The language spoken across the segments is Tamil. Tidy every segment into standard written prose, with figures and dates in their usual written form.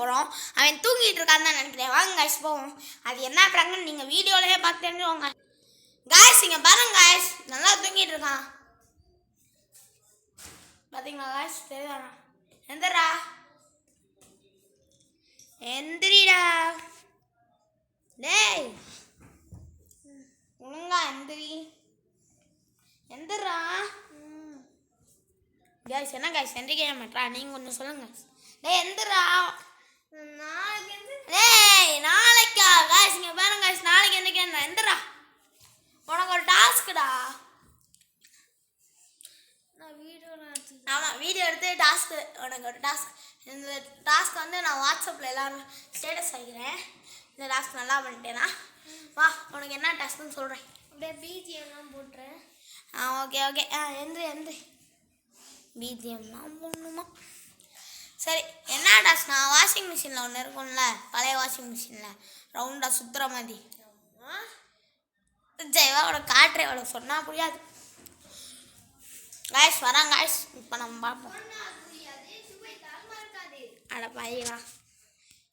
போகிறோம். அவன் தூங்கிட்டு இருக்கான்னு தான் நினைக்கிறேன். வாங்க காய்ஸ் போவோம். அது என்ன ப்ராங்க்னு நீங்கள் வீடியோலேயே பார்த்து தெரிஞ்சுக்கோங்க. காய்ஸ் இங்கே பாருங்க காய்ஸ், நல்லா தூங்கிட்டு இருக்கான். பார்த்தீங்களா காய்ஸ்? தெரியுதா? எந்திரா எந்திரிடா டேய், ஒழுங்கா எந்திரா. காய்ஸ் என்ன காய்ஸ் எந்திரிக்க மாட்டா? நீங்கள் கொஞ்சம் சொல்லுங்க. டேய் எந்திரா. டேய் நாளைக்கா காய்ஸ்? இங்கே பாருங்க காய்ஸ், நாளைக்கு எந்திரிக்க எந்திரா. உனக்கு ஒரு டாஸ்க்குடா. ஆமாம், வீடியோ எடுத்து டாஸ்க்கு உனக்கு ஒரு டாஸ்க். இந்த டாஸ்க் வந்து நான் வாட்ஸ்அப்பில் எல்லாரும் ஸ்டேட்டஸ் வைக்கிறேன். இந்த டாஸ்க் நல்லா பண்ணிட்டேனா? வா உனக்கு என்ன டாஸ்க்குன்னு சொல்கிறேன். அப்படியே பிஜிஎம்லாம் போட்டுறேன். Okay okay. எந்திரி. பிஜிஎம்லாம் போடணுமா? சரி, என்ன டாஸ்க்னா, வாஷிங் மிஷினில் ஒன்று இருக்கும்ல, பழைய வாஷிங் மிஷினில் ரவுண்டாக சுற்றுற மாதிரி. ஜெயவா உனக்கு காட்டுறேன், உனக்கு சொன்னால் புரியாது. காய்ஸ் வராங்க காய்ஸ், இப்போ நம்ம பார்ப்போம். அட பையனா,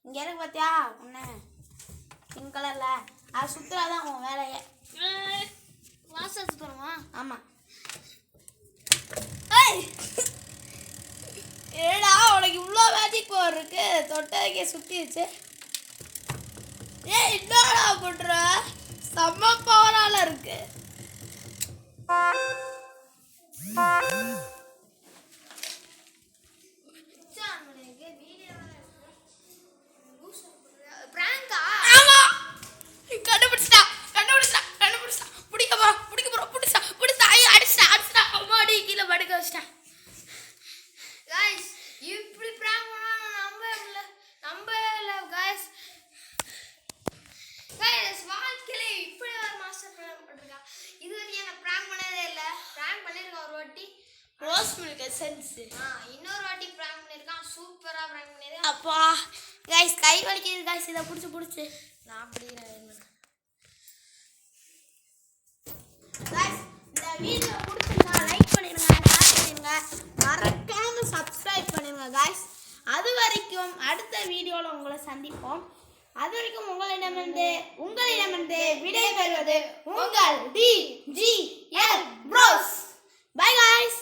இங்கே இருக்கு பார்த்தியா ஒன்று பிங்க் கலரில், அது சுற்றுலாதான் உன் வேலையே. வாசல் சுற்றுறோமா? ஆமாம். ஏடா உனக்கு இவ்வளோ மேஜிக் பவர் இருக்கு, தொட்டதுக்கே சுற்றிடுச்சு. என்னடா பண்ணுற? செம்ம பவரால இருக்கு. ரோஸ் மில்க் எசன்ஸ் இன்னொரு வாட்டி பிராங்க் பண்ணிருக்கான். சூப்பரா பிராங்க் பண்ணிருக்கான். அப்பா गाइस கை வலிக்குது गाइस, இத புடிச்சு நான் அப்படிறேன். गाइस இந்த வீடியோ பிடிச்சிருந்தா லைக் பண்ணிருங்க, ஷேர் பண்ணிருங்க, மறக்காம சப்ஸ்கிரைப் பண்ணிருங்க गाइस. அது வரைக்கும் அடுத்த வீடியோல உங்களை சந்திப்போம். அது வரைக்கும் உங்களிடமிருந்து விடை பெறுவது உங்கள் DGL Bros. Bye guys.